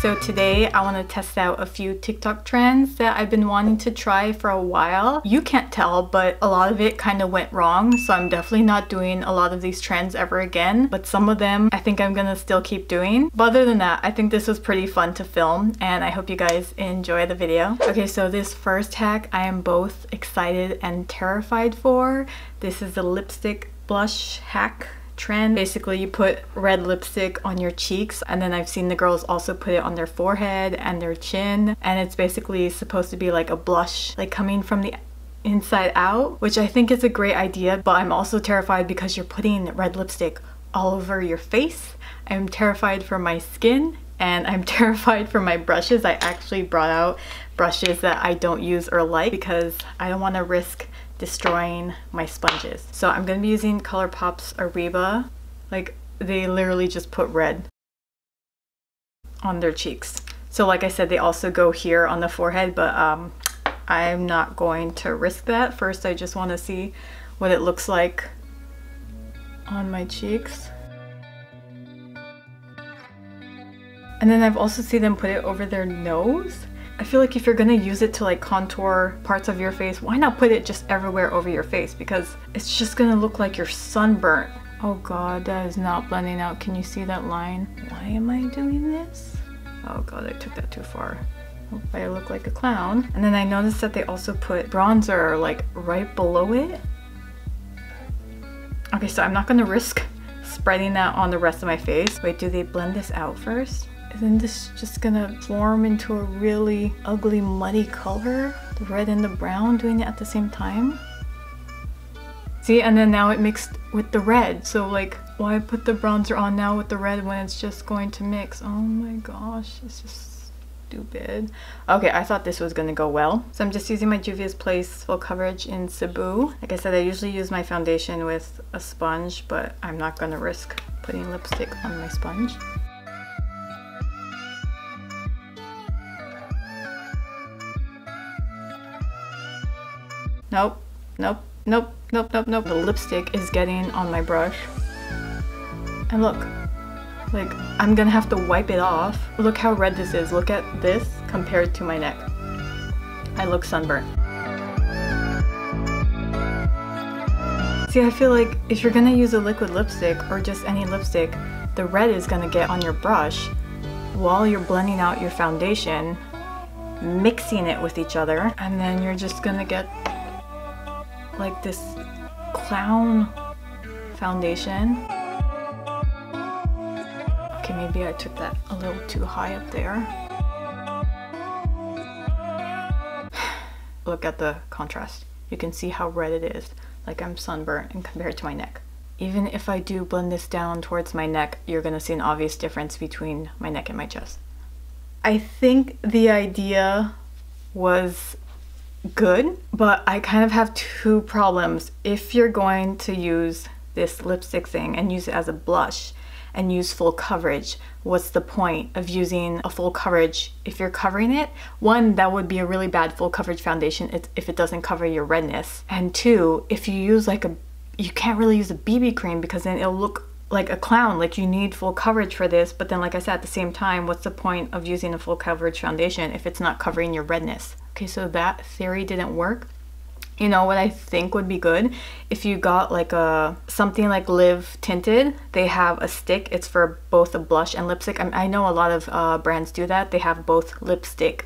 So today I want to test out a few TikTok trends that I've been wanting to try for a while. You can't tell, but a lot of it kind of went wrong, so I'm definitely not doing a lot of these trends ever again, but some of them I think I'm gonna still keep doing. But other than that, I think this was pretty fun to film, and I hope you guys enjoy the video. Okay, so this first hack I am both excited and terrified for. This is the lipstick blush hack trend. Basically, you put red lipstick on your cheeks, and then I've seen the girls also put it on their forehead and their chin, and it's basically supposed to be like a blush, like coming from the inside out, which I think is a great idea, but I'm also terrified because you're putting red lipstick all over your face. I'm terrified for my skin, and I'm terrified for my brushes. I actually brought out brushes that I don't use or like because I don't want to risk destroying my sponges. So I'm gonna be using Colourpop's Arriba. Like, they literally just put red on their cheeks. So like I said, they also go here on the forehead, but I'm not going to risk that. First, I just want to see what it looks like on my cheeks. And then I've also seen them put it over their nose. I feel like if you're gonna use it to like contour parts of your face, why not put it just everywhere over your face? Because it's just gonna look like you're sunburnt. Oh god, that is not blending out. Can you see that line? Why am I doing this? Oh god, I took that too far. Hope I look like a clown. And then I noticed that they also put bronzer like right below it. Okay, so I'm not gonna risk spreading that on the rest of my face. Wait, do they blend this out first? Isn't this just gonna form into a really ugly muddy color? The red and the brown doing it at the same time? See, and then now it mixed with the red. So like, why put the bronzer on now with the red when it's just going to mix? Oh my gosh, it's just stupid. Okay, I thought this was gonna go well. So I'm just using my Juvia's Place Full Coverage in Cebu. Like I said, I usually use my foundation with a sponge, but I'm not gonna risk putting lipstick on my sponge. Nope, nope, nope, nope, nope, nope. The lipstick is getting on my brush. And look, like, I'm gonna have to wipe it off. Look how red this is. Look at this compared to my neck. I look sunburnt. See, I feel like if you're gonna use a liquid lipstick or just any lipstick, the red is gonna get on your brush while you're blending out your foundation, mixing it with each other, and then you're just gonna get like this clown foundation. Okay, maybe I took that a little too high up there. Look at the contrast. You can see how red it is. Like, I'm sunburnt and compared to my neck. Even if I do blend this down towards my neck, you're gonna see an obvious difference between my neck and my chest. I think the idea was good, but I kind of have two problems. If you're going to use this lipstick thing and use it as a blush and use full coverage, what's the point of using a full coverage if you're covering it? One, that would be a really bad full coverage foundation if it doesn't cover your redness. And two, if you use like you can't really use a BB cream because then it'll look like a clown. Like, you need full coverage for this, but then like I said, at the same time, what's the point of using a full coverage foundation if it's not covering your redness? Okay, so that theory didn't work. You know what I think would be good? If you got like something like Live Tinted, they have a stick. It's for both a blush and lipstick. I know a lot of brands do that. They have both lipstick,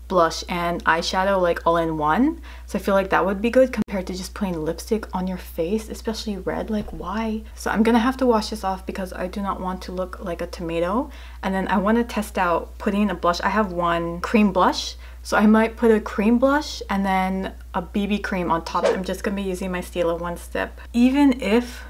blush, and eyeshadow like all in one. So I feel like that would be good compared to just putting lipstick on your face, especially red. Like, why? So I'm gonna have to wash this off because I do not want to look like a tomato. And then I want to test out putting a blush. I have one cream blush, so I might put a cream blush and then a BB cream on top. I'm just gonna be using my Stila One Step. Even if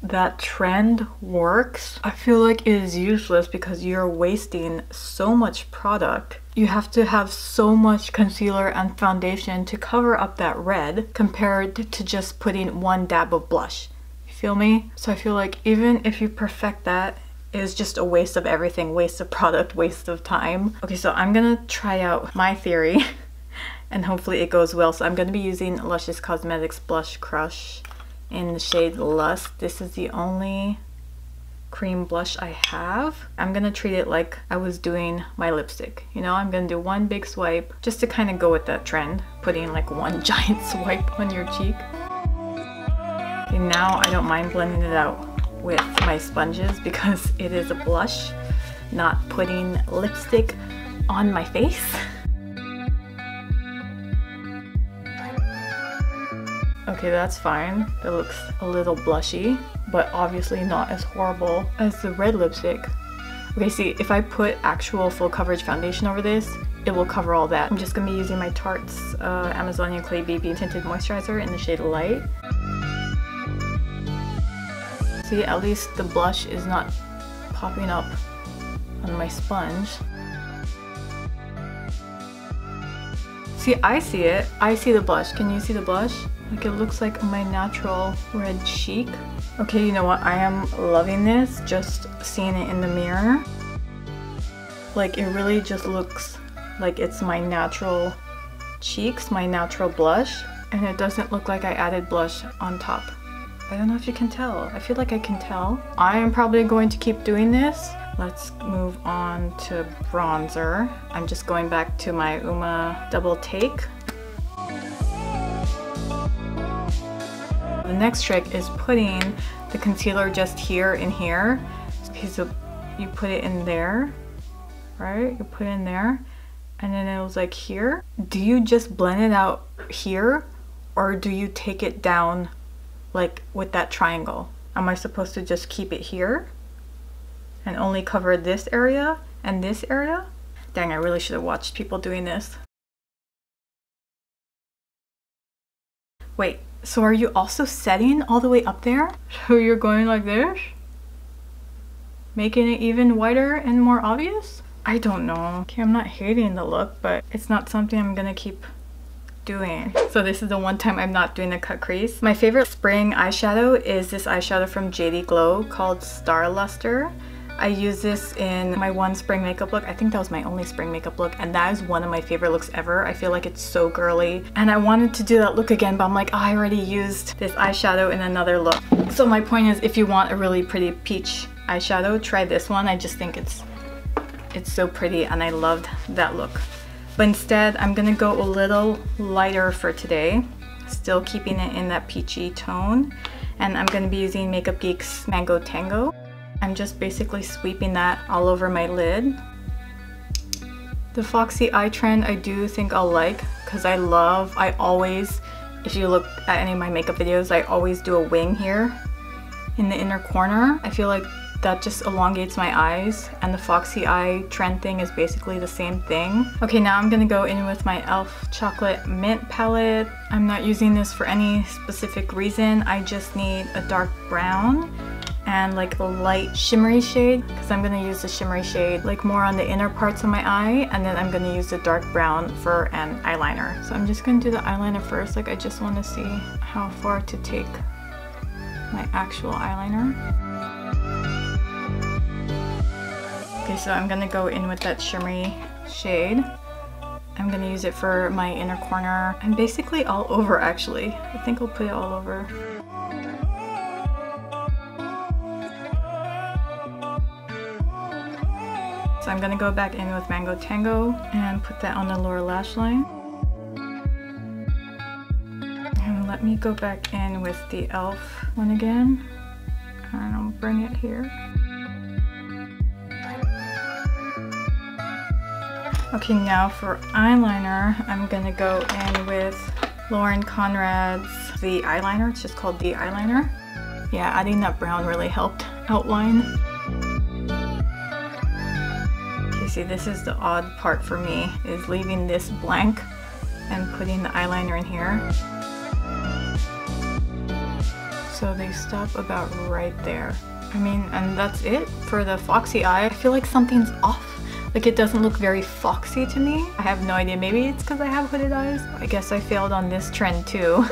that trend works, I feel like it is useless because you're wasting so much product. You have to have so much concealer and foundation to cover up that red compared to just putting one dab of blush. You feel me? So I feel like even if you perfect that, it is just a waste of everything, waste of product, waste of time. Okay, so I'm gonna try out my theory and hopefully it goes well. So I'm gonna be using Luscious Cosmetics Blush Crush in the shade Lust. This is the only cream blush I have. I'm gonna treat it like I was doing my lipstick. You know, I'm gonna do one big swipe just to kind of go with that trend, putting like one giant swipe on your cheek. Okay, now I don't mind blending it out with my sponges because it is a blush, not putting lipstick on my face. Okay, that's fine. That looks a little blushy, but obviously not as horrible as the red lipstick. Okay, see, if I put actual full coverage foundation over this, it will cover all that. I'm just gonna be using my Tarte's Amazonian Clay BB Tinted Moisturizer in the shade Light. See, at least the blush is not popping up on my sponge. See, I see it. I see the blush. Can you see the blush? Like, it looks like my natural red cheek. Okay, you know what? I am loving this, just seeing it in the mirror. Like, it really just looks like it's my natural cheeks, my natural blush, and it doesn't look like I added blush on top. I don't know if you can tell. I feel like I can tell. I am probably going to keep doing this. Let's move on to bronzer. I'm just going back to my UOMA Double Take. The next trick is putting the concealer just here and here. Okay, so you put it in there, right? You put it in there, and then it was like here. Do you just blend it out here, or do you take it down like with that triangle? Am I supposed to just keep it here and only cover this area and this area? Dang, I really should have watched people doing this. Wait, so are you also setting all the way up there? So you're going like this? Making it even whiter and more obvious? I don't know. Okay, I'm not hating the look, but it's not something I'm gonna keep doing. So this is the one time I'm not doing the cut crease. My favorite spring eyeshadow is this eyeshadow from JD Glow called Starluster. I use this in my one spring makeup look. I think that was my only spring makeup look, and that is one of my favorite looks ever. I feel like it's so girly, and I wanted to do that look again, but I'm like, oh, I already used this eyeshadow in another look. So my point is, if you want a really pretty peach eyeshadow, try this one. I just think it's so pretty, and I loved that look. But instead, I'm gonna go a little lighter for today, still keeping it in that peachy tone, and I'm gonna be using Makeup Geek's Mango Tango. I'm just basically sweeping that all over my lid. The Foxy Eye trend I do think I'll like, because I always, if you look at any of my makeup videos, I always do a wing here in the inner corner. I feel like that just elongates my eyes, and the Foxy Eye trend thing is basically the same thing. Okay, now I'm gonna go in with my e.l.f. Chocolate Mint palette. I'm not using this for any specific reason. I just need a dark brown and like a light shimmery shade, because I'm gonna use the shimmery shade like more on the inner parts of my eye, and then I'm gonna use the dark brown for an eyeliner. So I'm just gonna do the eyeliner first. Like, I just want to see how far to take my actual eyeliner. Okay, so I'm gonna go in with that shimmery shade. I'm gonna use it for my inner corner and basically all over, actually. I think I'll put it all over. So I'm gonna go back in with Mango Tango and put that on the lower lash line. And let me go back in with the e.l.f. one again. And I'll bring it here. Okay, now for eyeliner, I'm gonna go in with Lauren Conrad's The Eyeliner. It's just called The Eyeliner. Yeah, adding that brown really helped outline. See, this is the odd part for me, is leaving this blank and putting the eyeliner in here. So they stop about right there. I mean, and that's it for the Foxy Eye. I feel like something's off. Like, it doesn't look very foxy to me. I have no idea. Maybe it's because I have hooded eyes. I guess I failed on this trend too.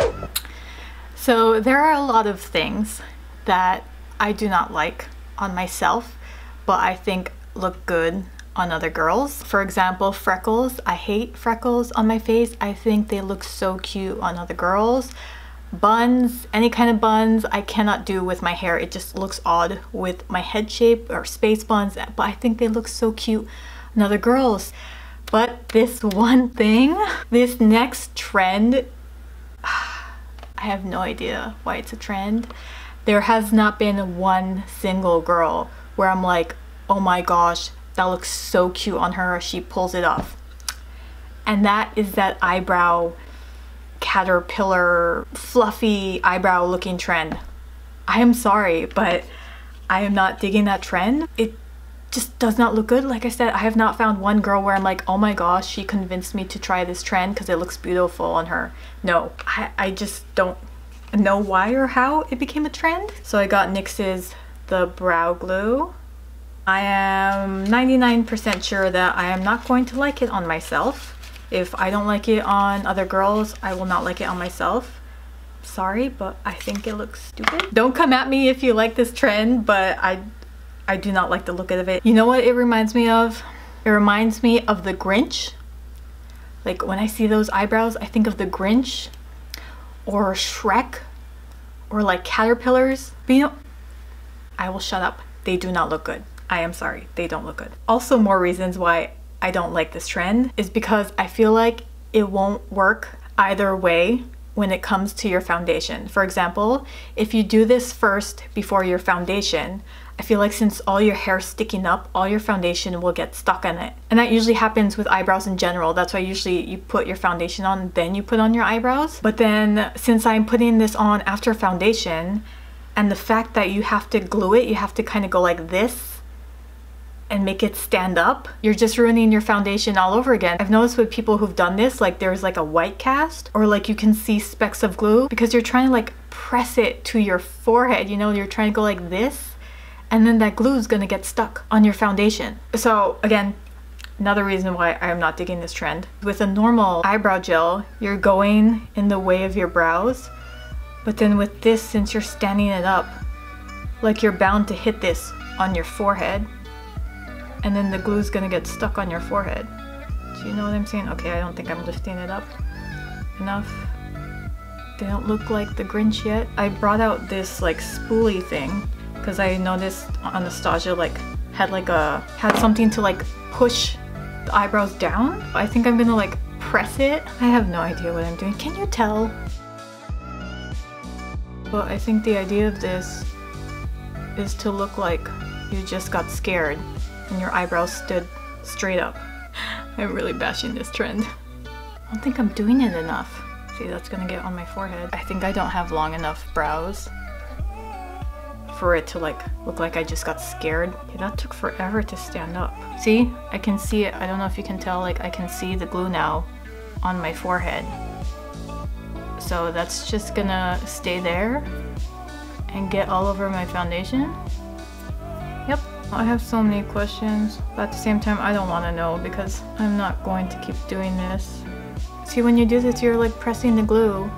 So there are a lot of things that I do not like on myself, but I think look good on other girls. For example, freckles. I hate freckles on my face. I think they look so cute on other girls. buns, any kind of buns, I cannot do with my hair. It just looks odd with my head shape, or space buns, but I think they look so cute on other girls. But this one thing, this next trend, I have no idea why it's a trend. There has not been one single girl where I'm like, oh my gosh, that looks so cute on her, she pulls it off. And that is that eyebrow caterpillar fluffy eyebrow looking trend. I am sorry, but I am not digging that trend. It just does not look good. Like I said, I have not found one girl where I'm like, oh my gosh, she convinced me to try this trend because it looks beautiful on her. No, I just don't know why or how it became a trend. So I got NYX's The Brow Glue. I am 99% sure that I am not going to like it on myself. If I don't like it on other girls, I will not like it on myself. Sorry, but I think it looks stupid. Don't come at me if you like this trend, but I do not like the look of it. You know what it reminds me of? It reminds me of the Grinch. Like when I see those eyebrows, I think of the Grinch or Shrek or like caterpillars. But you know, I will shut up. They do not look good. I am sorry, they don't look good. Also, more reasons why I don't like this trend is because I feel like it won't work either way when it comes to your foundation. For example, if you do this first before your foundation, I feel like since all your hair's sticking up, all your foundation will get stuck on it. And that usually happens with eyebrows in general. That's why usually you put your foundation on, then you put on your eyebrows. But then since I'm putting this on after foundation, and the fact that you have to glue it, you have to kind of go like this and make it stand up, you're just ruining your foundation all over again. I've noticed with people who've done this, like there's like a white cast, or like you can see specks of glue because you're trying to like press it to your forehead, you know, you're trying to go like this, and then that glue is gonna get stuck on your foundation. So again, another reason why I'm not digging this trend. With a normal eyebrow gel, you're going in the way of your brows, but then with this, since you're standing it up, like you're bound to hit this on your forehead, and then the glue's gonna get stuck on your forehead. Do you know what I'm saying? Okay, I don't think I'm lifting it up enough. They don't look like the Grinch yet. I brought out this like spoolie thing because I noticed Anastasia like had something to like push the eyebrows down. I think I'm gonna like press it. I have no idea what I'm doing. Can you tell? But I think the idea of this is to look like you just got scared and your eyebrows stood straight up. I'm really bashing this trend. I don't think I'm doing it enough. See, that's gonna get on my forehead. I think I don't have long enough brows for it to like look like I just got scared. Okay, that took forever to stand up. See, I can see it. I don't know if you can tell, like I can see the glue now on my forehead. So that's just gonna stay there and get all over my foundation. Yep. I have so many questions, but at the same time I don't want to know because I'm not going to keep doing this. See, when you do this, you're like pressing the glue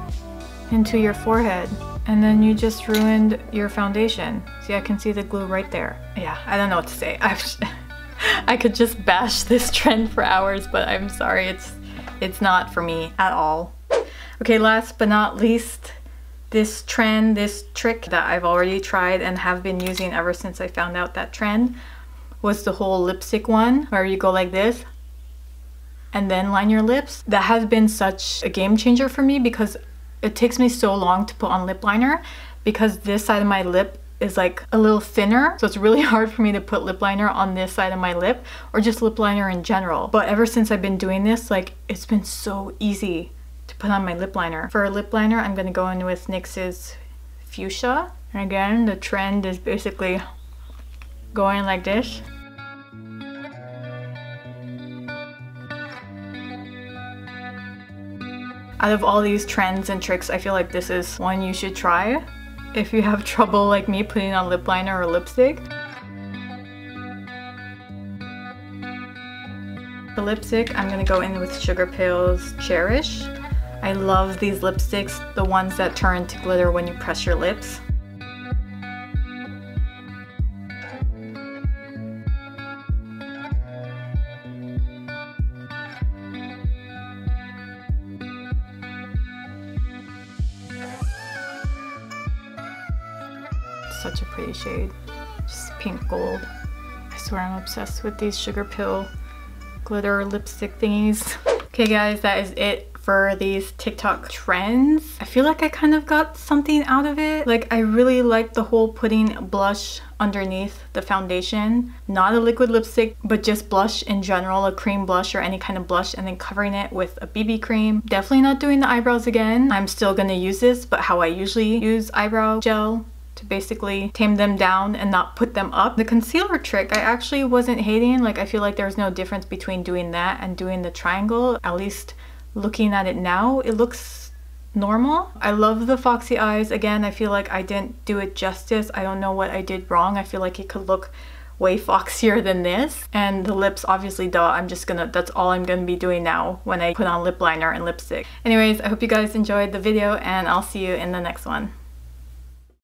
into your forehead and then you just ruined your foundation. See, I can see the glue right there. Yeah, I don't know what to say. I could just bash this trend for hours, but I'm sorry, it's not for me at all. Okay, last but not least, this trend, this trick that I've already tried and have been using ever since I found out that trend was the whole lipstick one where you go like this and then line your lips. That has been such a game changer for me because it takes me so long to put on lip liner because this side of my lip is like a little thinner, so it's really hard for me to put lip liner on this side of my lip or just lip liner in general. But ever since I've been doing this, like it's been so easy to put on my lip liner. For a lip liner, I'm gonna go in with NYX's Fuchsia. And again, the trend is basically going like this. Out of all these trends and tricks, I feel like this is one you should try if you have trouble like me putting on lip liner or lipstick. For lipstick, I'm gonna go in with Sugarpill's Cherish. I love these lipsticks, the ones that turn to glitter when you press your lips. such a pretty shade. Just pink gold. I swear I'm obsessed with these Sugarpill glitter lipstick thingies. Okay guys, that is it for these TikTok trends. I feel like I kind of got something out of it. Like, I really like the whole putting blush underneath the foundation. Not a liquid lipstick, but just blush in general, a cream blush or any kind of blush, and then covering it with a BB cream. Definitely not doing the eyebrows again. I'm still gonna use this, but how I usually use eyebrow gel to basically tame them down and not put them up. The concealer trick, I actually wasn't hating. Like, I feel like there's no difference between doing that and doing the triangle. At least looking at it now, it looks normal. I love the Foxy Eyes. Again, I feel like I didn't do it justice. I don't know what I did wrong. I feel like it could look way foxier than this. And the lips, obviously, that's all I'm gonna be doing now when I put on lip liner and lipstick. Anyways, I hope you guys enjoyed the video, and I'll see you in the next one.